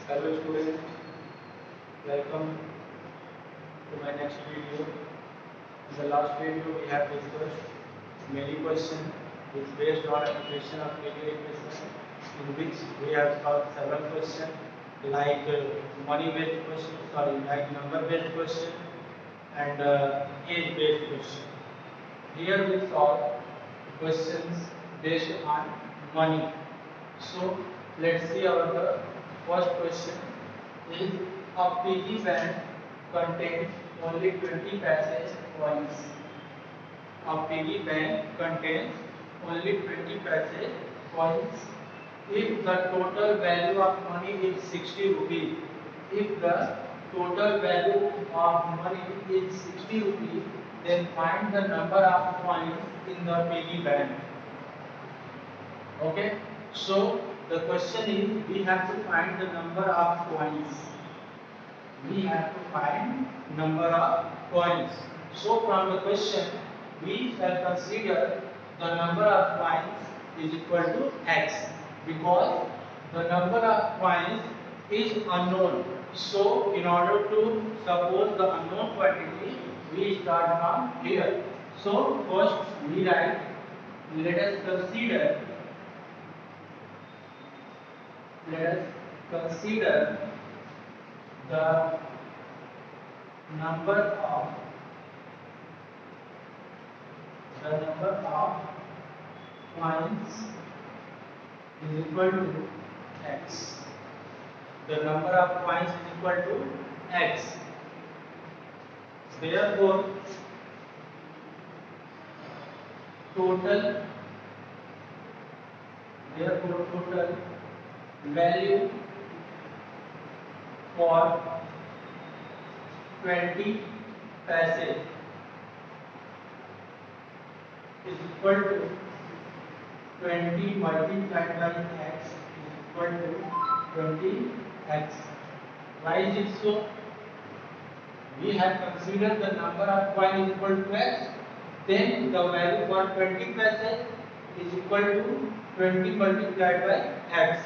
Hello students, welcome to my next video. In the last video we have discussed many questions which based on application of linear equation, in which we have solved several questions like money based question, like number based question and age based question. Here we solve questions based on money. So let's see our the first question is a piggy bank contains only 20 paise coins. A piggy bank contains only 20 paise coins. If the total value of money is 60 rupees, if the total value of money is 60 rupees, then find the number of coins in the piggy bank. Okay, so the question is we have to find the number of coins. We have to find number of coins. So from the question we shall consider the number of coins is equal to x, because the number of coins is unknown. So in order to suppose the unknown quantity, we start from here. So first we write, let us consider the number of coins is equal to x. The number of coins is equal to x. Therefore, total value for 20 paise is equal to 20 multiplied by x is equal to 20x. Why is it so? We have considered the number of coin is equal to x, then the value for 20 paise is equal to 20 multiplied by x.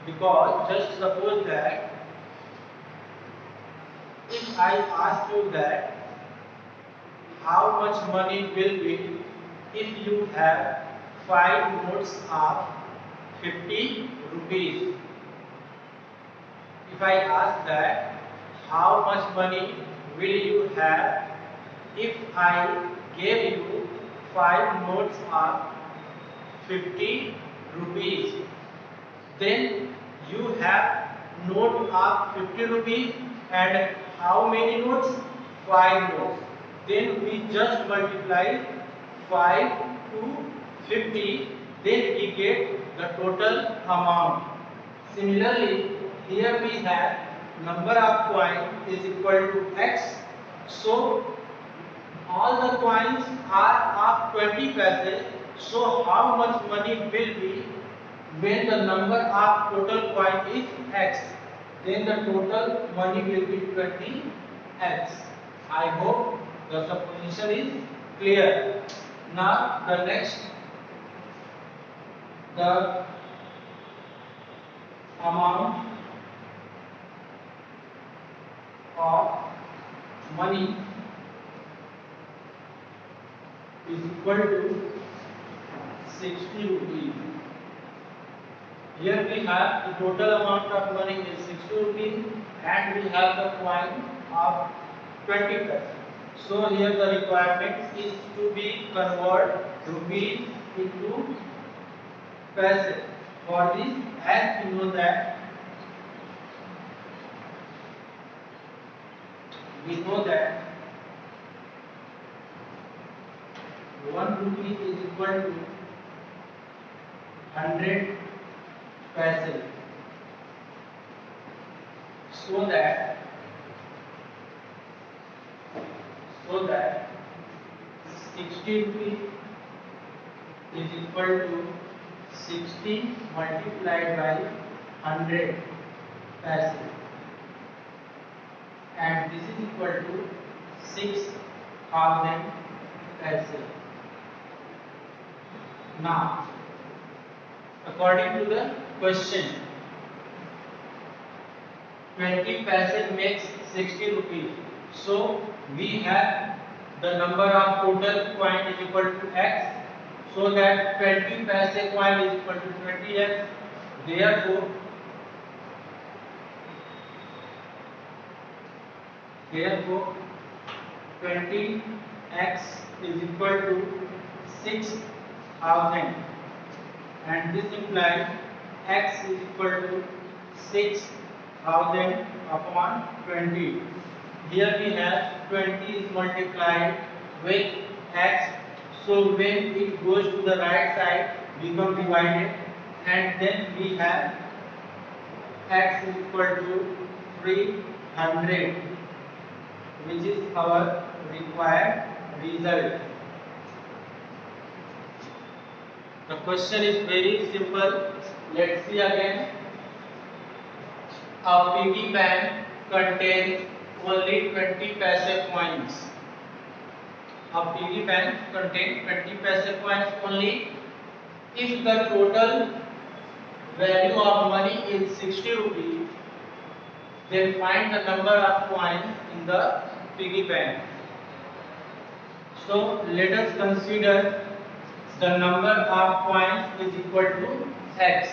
Because just suppose that if I ask you that how much money will be if you have 5 notes of 50 rupees. If I ask that how much money will you have if I gave you 5 notes of 50 rupees, then you have note of 50 rupees and how many notes? 5 notes. Then we just multiply 5 to 50, then we get the total amount. Similarly, here we have number of coins is equal to x. So all the coins are of 20 paise. So how much money will be when the number of total coin is x? Then the total money will be 20x. I hope the supposition is clear. Now the next, the amount of money is equal to 60 rupees. Here we have the total amount of money is 60 rupees and we have the coin of 20 paise. So here the requirement is to be convert rupees into paise. For this, as we know that 1 rupee is equal to 100 paise. So that 60 rupees is equal to 60 multiplied by 100 paise, and this is equal to 6,000 paise. Now, according to the question, 20 paise makes 60 rupees. So we have the number of total coin is equal to x. So that 20 paise coin is equal to 20x. Therefore 20x is equal to 6000, and this implies x is equal to 6000 upon 20. Here we have 20 is multiplied with x, so when it goes to the right side become divided, and then we have x is equal to 300, which is our required result. The question is very simple. Let's see again. A piggy bank contains only 20 paise coins. A piggy bank contains 20 paise coins only. If the total value of money is 60 rupees, then find the number of coins in the piggy bank. So let us consider the number of coins is equal to x.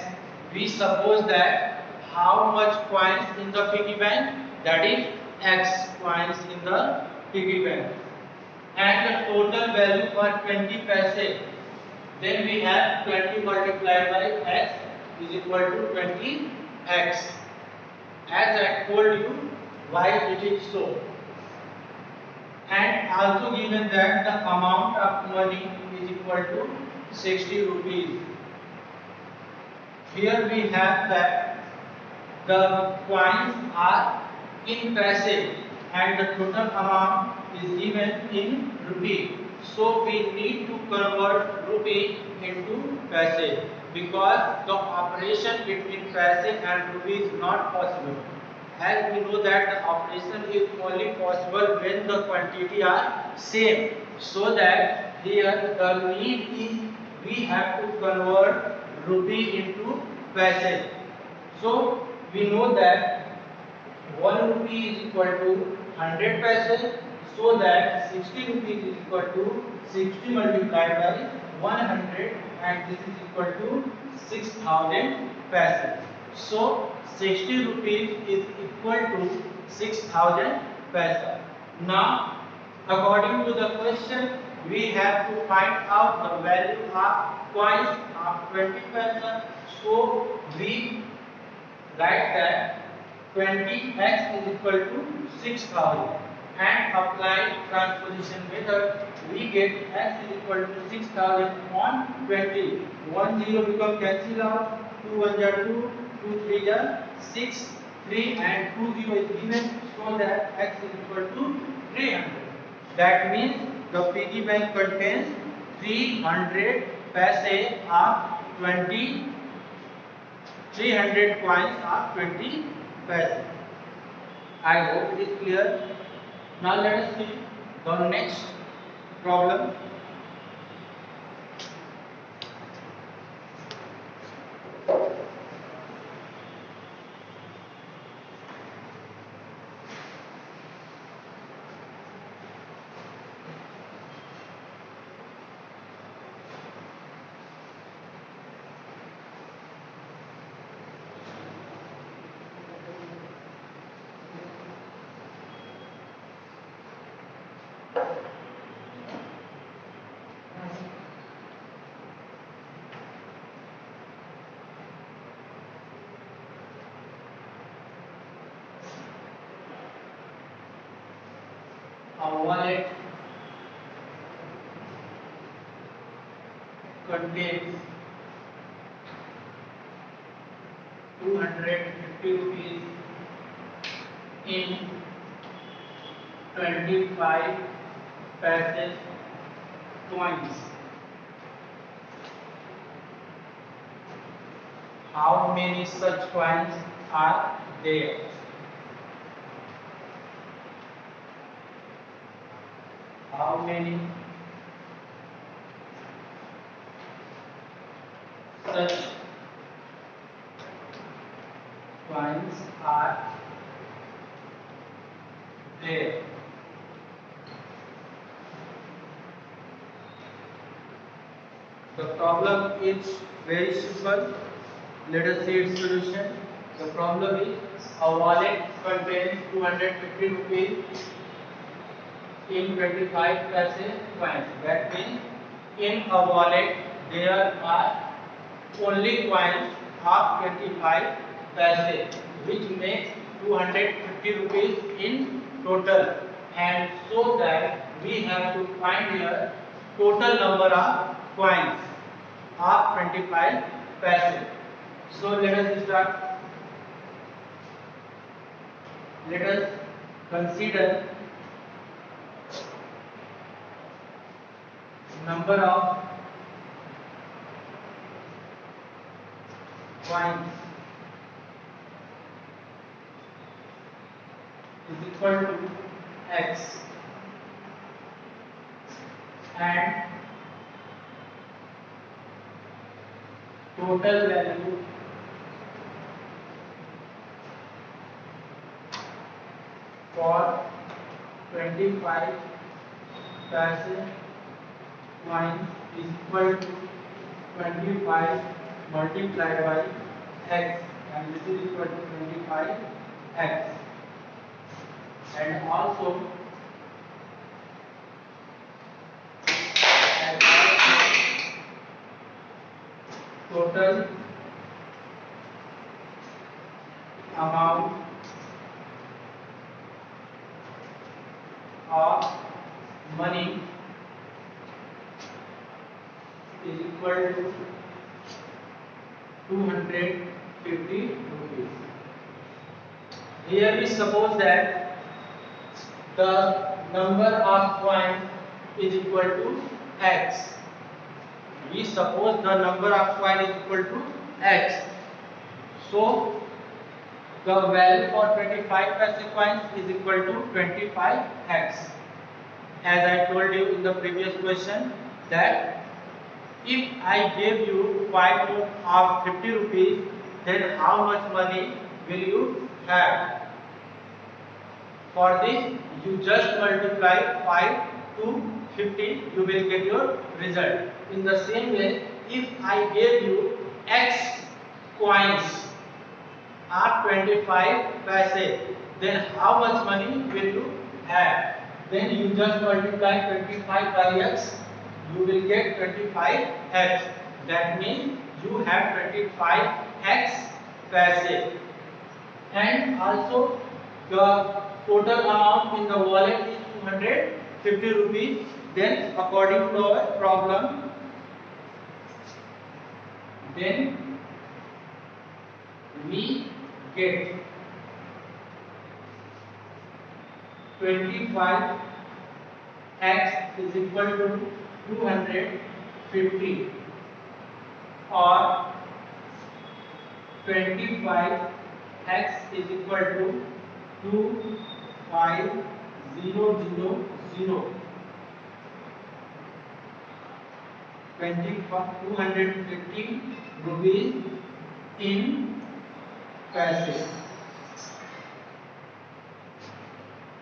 We suppose that how much coins in the piggy bank? That is x coins in the piggy bank. And the total value for 20 paise. Then we have 20 multiplied by x is equal to 20x. As I told you why it is so. And also given that the amount of money is equal to 60 rupees. Here we have that the coins are in paise and the total amount is given in rupee. So we need to convert rupee into paise, because the operation between paise and rupee is not possible. As we know that the operation is only possible when the quantity are same. So that here the need is we have to convert rupee into paise. So we know that 1 rupee is equal to 100 paise. So that 60 rupees is equal to 60 multiplied by 100, and this is equal to 6000 paise. So 60 rupees is equal to 6000 paise. Now, according to the question, we have to find out the value of coins of 20 paise. So we write that 20x is equal to 6000, and apply transposition method, we get x is equal to 6000 on 20. 1 0 become cancel out, 2 1 are 2, 2 3 are 6, 3 and 2 0 is given, so that x is equal to 300. That means the piggy bank contains 300 paise of 20, 300 coins of 20 paise. I hope it is clear. Now let us see the next problem. A wallet contains 250 rupees in 25 paise coins. How many such coins are there? How many such coins are The problem is very simple. Let us see its solution. The problem is a wallet contains 250 rupees in 25 paise coins. That means in a wallet there are only coins of 25 paise, which makes 250 rupees in total. And so that we have to find here total number of coins of 25 paise. So let us start. Let us consider number of coins is equal to x, and total value for 25 paise coin is equal to 25 multiplied by x, and this is equal to 25x, and also total amount of money is equal to 250 rupees. Here we suppose that the number of coins is equal to x. We suppose the number of coins is equal to x. So the value for 25 paise coins is equal to 25x. As I told you in the previous question that if I gave you 5 note of 50 rupees, then how much money will you have? For this, you just multiply 5 to 50, you will get your result. In the same way, if I gave you x coins of 25 paise, then how much money will you have? Then you just multiply 25 by x, you will get 25x. That means you have 25x paise. And also the total amount in the wallet is 250 rupees. Then according to our problem, then we get 25x is equal to 250, or 25x is equal to 2500, 250 rupees in paise.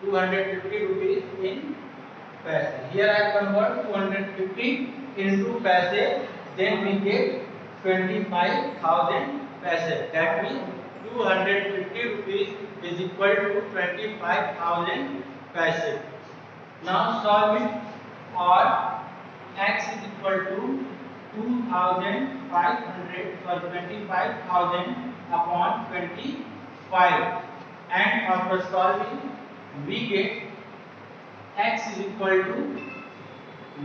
250 rupees in paise. Here I convert 250 into paise, then we get 25,000 paise. That means 250 rupees is equal to 25,000 paise. Now solve it, or x is equal to 2,500 for 25,000 upon 25, and after solving we get x is equal to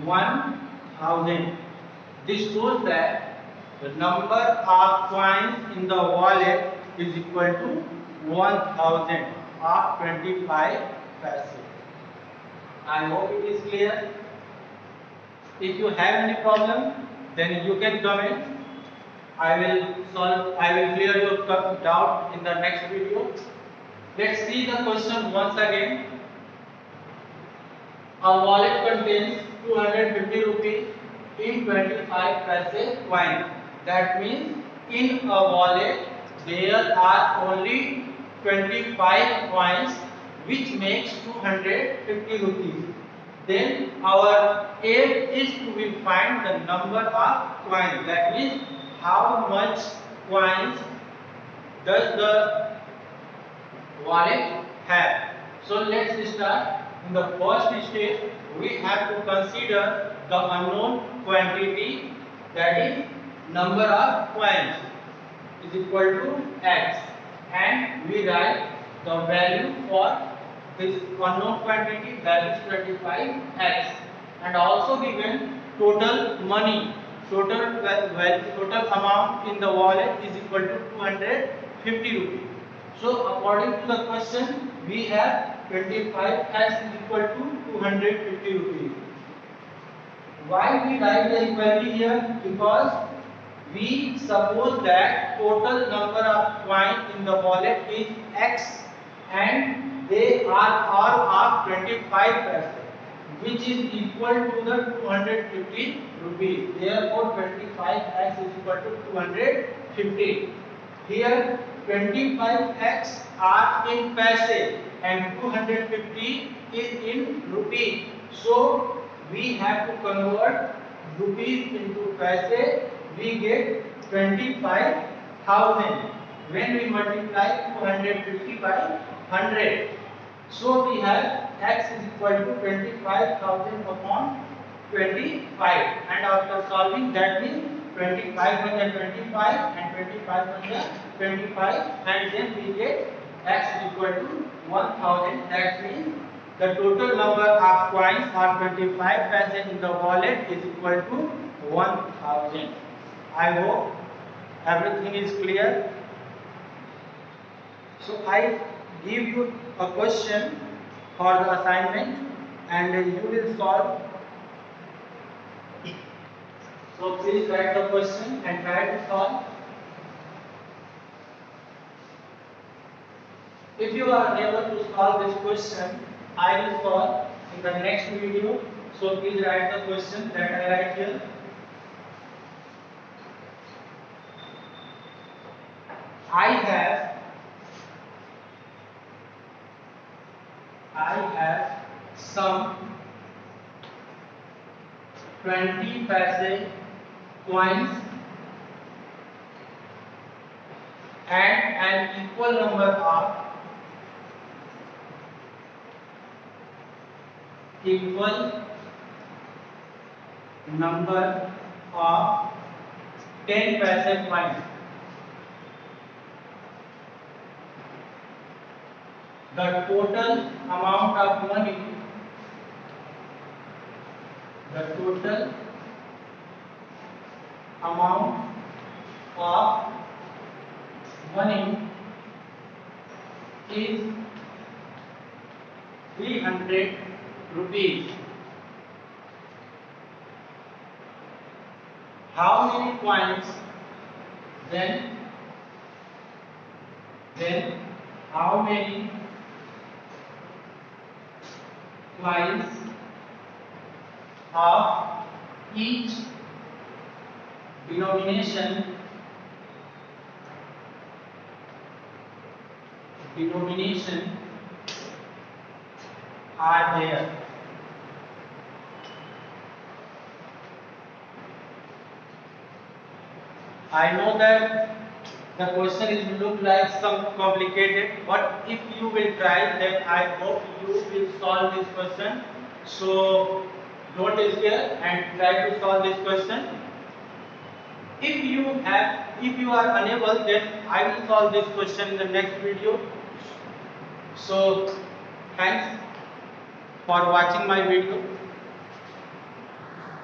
1,000. This shows that the number of coins in the wallet is equal to 1,000 of 25 paise. I hope it is clear. If you have any problem, then you can comment. I will clear your doubt in the next video. Let's see the question once again. A wallet contains 250 rupees in 25 paise coin. That means in a wallet there are only 25 coins, which makes 250 rupees. then our aim is to find the number of coins. That means how much coins does the wallet have. So let's start. In the first stage, we have to consider the unknown quantity, that is number of coins is equal to x, and we write the value for this unknown quantity, that is 25x, and also given total money, total amount in the wallet is equal to 250 rupees. So according to the question, we have 25x is equal to 250 rupees. Why we write the equality here? Because we suppose that total number of coins in the wallet is x and they are all of 25%, which is equal to the 250 rupees. Therefore 25x is equal to 250. Here 25x are in paise and 250 is in rupee. So we have to convert rupees into paise. We get 25,000 when we multiply 250 by 100. So we have x is equal to 25,000 upon 25, and after solving that means 25 by 25 and 25 by 25, and then we get x is equal to 1000. That means the total number of coins or 25 paise in the wallet is equal to 1000. I hope everything is clear. So I give you a question for the assignment and you will solve. So please write the question and try to solve. If you are unable to solve this question, I will solve in the next video. So please write the question that I write here. I have some 20 paise coins and an equal number of number of 10 paise coins. The total amount of money, is 300 rupees. How many coins? Then how many coins of each denomination are there? I know that the question is look like some complicated, but if you will try, then I hope you will solve this question. So don't scare and try to solve this question. If you are unable, then I will solve this question in the next video. So thanks for watching my video.